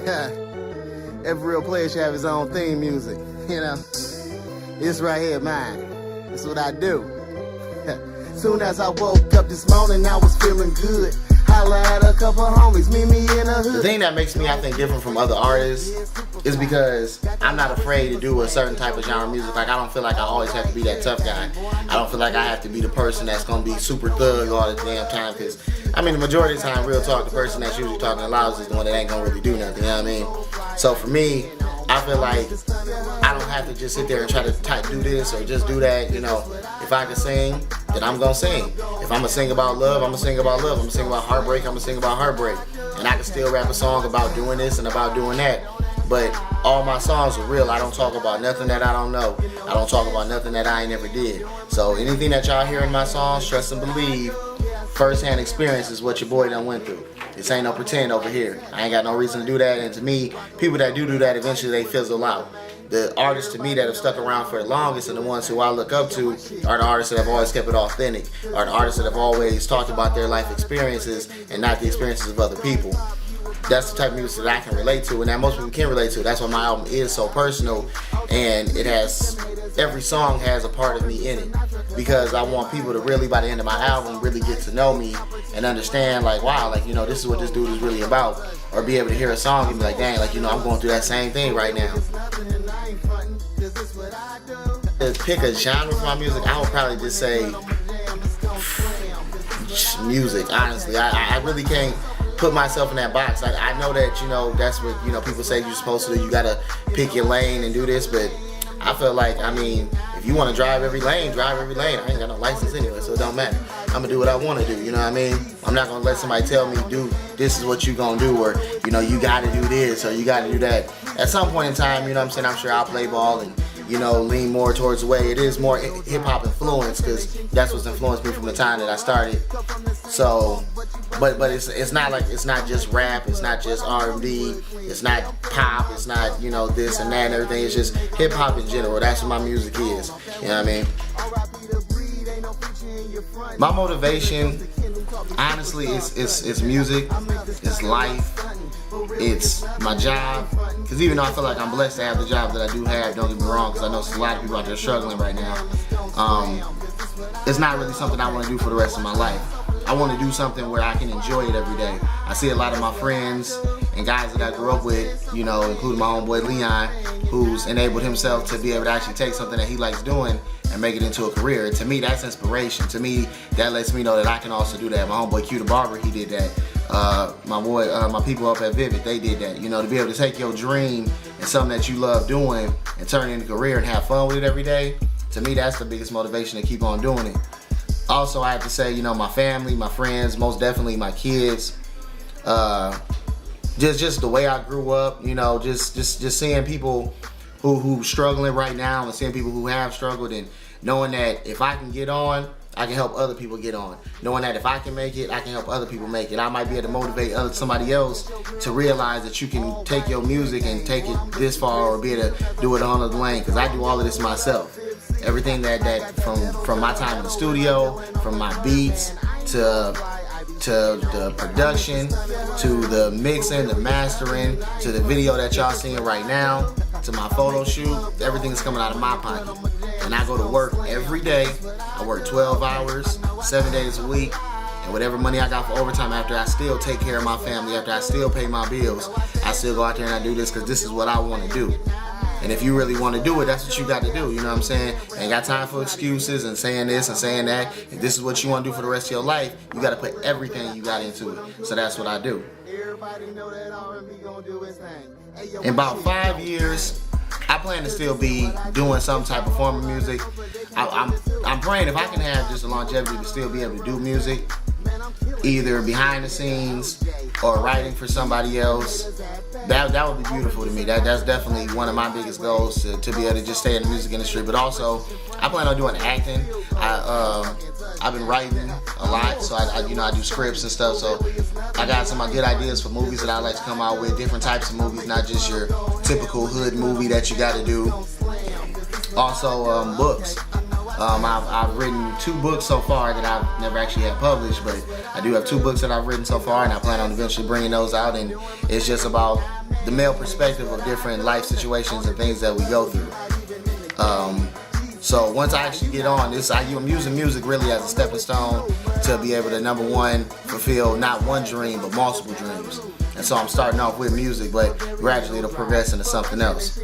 Every real player should have his own theme music, you know. This right here, mine. This is what I do. Soon as I woke up this morning, I was feeling good. Holla at a couple homies, meet me in the hood. The thing that makes me, I think, different from other artists is because I'm not afraid to do a certain type of genre music. Like, I don't feel like I always have to be that tough guy. I don't feel like I have to be the person that's gonna be super thug all the damn time. Because, I mean, the majority of the time, real talk, the person that's usually talking the loudest is the one that ain't gonna really do nothing, you know what I mean? So for me, I feel like I don't have to just sit there and try to do this or just do that, you know. If I can sing, then I'm gonna sing. If I'm gonna sing about love, I'm gonna sing about love. I'm gonna sing about heartbreak, I'm gonna sing about heartbreak. And I can still rap a song about doing this and about doing that. But all my songs are real. I don't talk about nothing that I don't know. I don't talk about nothing that I ain't never did. So anything that y'all hear in my songs, trust and believe, first-hand experience is what your boy done went through. This ain't no pretend over here. I ain't got no reason to do that. And to me, people that do that, eventually they fizzle out. The artists to me that have stuck around for the longest and the ones who I look up to are the artists that have always kept it authentic, are the artists that have always talked about their life experiences and not the experiences of other people. That's the type of music that I can relate to and that most people can relate to. That's why my album is so personal, and it has, every song has a part of me in it, because I want people to really, by the end of my album, really get to know me and understand, like, wow, like, you know, this is what this dude is really about. Or be able to hear a song and be like, dang, like, you know, I'm going through that same thing right now. To pick a genre for my music, I would probably just say music, honestly. I really can't put myself in that box. Like, I know that, you know, that's what, you know, people say you're supposed to do. You gotta pick your lane and do this, but I feel like, I mean, if you want to drive every lane, drive every lane. I ain't got no license anyway, so it don't matter. I'm gonna do what I want to do, you know what I mean? I'm not gonna let somebody tell me, dude, this is what you gonna do, or, you know, you gotta do this, or you gotta do that. At some point in time, you know what I'm saying, I'm sure I'll play ball and, you know, lean more towards the way it is more hip-hop influence, because that's what's influenced me from the time that I started. So, but it's not like, it's not just rap, it's not just R&B, it's not pop, it's not, you know, this and that and everything. It's just hip-hop in general. That's what my music is, you know what I mean? My motivation, honestly, is music, it's life, it's my job. Because even though I feel like I'm blessed to have the job that I do have, don't get me wrong, because I know there's a lot of people out there struggling right now, it's not really something I want to do for the rest of my life. I want to do something where I can enjoy it every day. I see a lot of my friends and guys that I grew up with, you know, including my homeboy Leon, who's enabled himself to be able to actually take something that he likes doing and make it into a career. And to me, that's inspiration. To me, that lets me know that I can also do that. My homeboy Q the Barber, he did that. My people up at Vivid, they did that. You know, to be able to take your dream and something that you love doing and turn it into a career and have fun with it every day, to me, that's the biggest motivation to keep on doing it. Also, I have to say, you know, my family, my friends, most definitely my kids, just the way I grew up, you know, just seeing people who struggling right now and seeing people who have struggled, and knowing that if I can get on, I can help other people get on. Knowing that if I can make it, I can help other people make it. I might be able to motivate somebody else to realize that you can take your music and take it this far, or be able to do it on another lane, because I do all of this myself. Everything that from my time in the studio, from my beats to the production, to the mixing, the mastering, to the video that y'all seeing right now, to my photo shoot, everything is coming out of my pocket. And I go to work every day. I work 12 hours, 7 days a week, and whatever money I got for overtime, after I still take care of my family, after I still pay my bills, I still go out there and I do this because this is what I want to do. And if you really want to do it, that's what you got to do, you know what I'm saying? Ain't got time for excuses and saying this and saying that. If this is what you want to do for the rest of your life, you got to put everything you got into it. So that's what I do. In about 5 years, I plan to still be doing some type of form of music. I'm praying if I can have just the longevity to still be able to do music, either behind the scenes or writing for somebody else. That would be beautiful to me. That's definitely one of my biggest goals, to be able to just stay in the music industry. But also, I plan on doing acting. I've been writing a lot, so I do scripts and stuff. So I got some good ideas for movies that I like to come out with, different types of movies, not just your typical hood movie that you got to do. Also, books. I've written 2 books so far that I've never actually had published, but I do have 2 books that I've written so far, and I plan on eventually bringing those out. And it's just about the male perspective of different life situations and things that we go through. So once I actually get on this, I'm using music really as a stepping stone to be able to, number one, fulfill not one dream, but multiple dreams. And so I'm starting off with music, but gradually it'll progress into something else.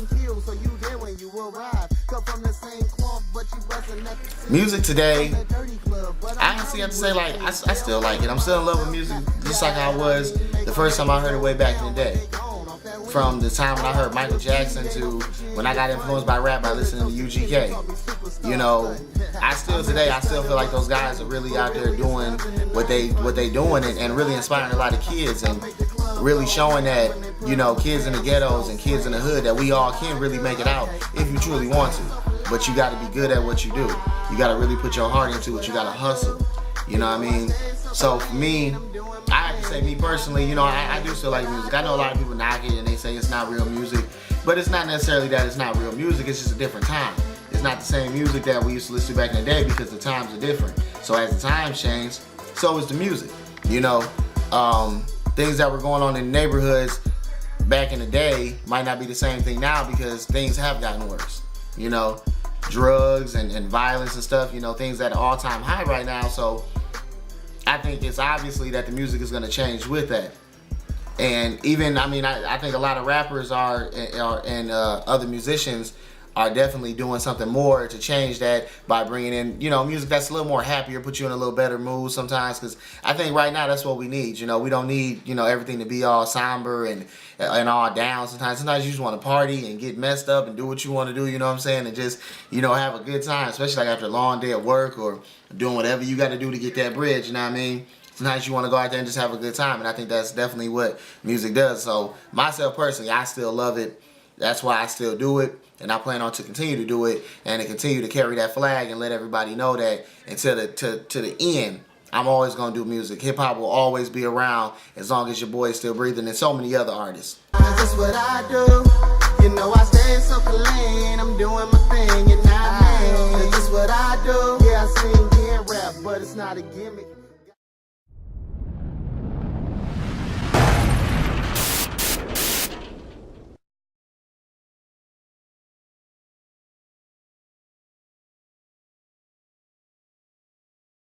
Music today, I honestly have to say, like, I still like it. I'm still in love with music just like I was the first time I heard it way back in the day. From the time when I heard Michael Jackson to when I got influenced by rap by listening to UGK. You know, I still feel like those guys are really out there doing what they doing and really inspiring a lot of kids and really showing that, you know, kids in the ghettos and kids in the hood, that we all can really make it out if you truly want to. But you got to be good at what you do. You got to really put your heart into it. You got to hustle. You know what I mean? So for me, I have to say, me personally, you know, I do still like music. I know a lot of people knock it and they say it's not real music, but it's not necessarily that it's not real music. It's just a different time. It's not the same music that we used to listen to back in the day because the times are different. So as the times change, so is the music. You know, things that were going on in the neighborhoods back in the day might not be the same thing now because things have gotten worse. You know, drugs and violence and stuff, you know, things at an all-time high right now. So I think it's obviously that the music is going to change with that. And even, I mean, I think a lot of rappers and other musicians are definitely doing something more to change that by bringing in, you know, music that's a little more happier, put you in a little better mood sometimes, because I think right now that's what we need. You know, we don't need, you know, everything to be all somber and all down sometimes. Sometimes you just want to party and get messed up and do what you want to do, you know what I'm saying, and just, you know, have a good time, especially like after a long day at work or doing whatever you got to do to get that bridge, you know what I mean? Sometimes you want to go out there and just have a good time, and I think that's definitely what music does. So myself personally, I still love it. That's why I still do it, and I plan on to continue to do it and to continue to carry that flag and let everybody know that until to the end, I'm always going to do music. Hip-hop will always be around as long as your boy is still breathing, and so many other artists. That's what I do. You know I stay so clean. I'm doing my thing, and that's what I do. Yeah, I sing and rap, but it's not a gimmick.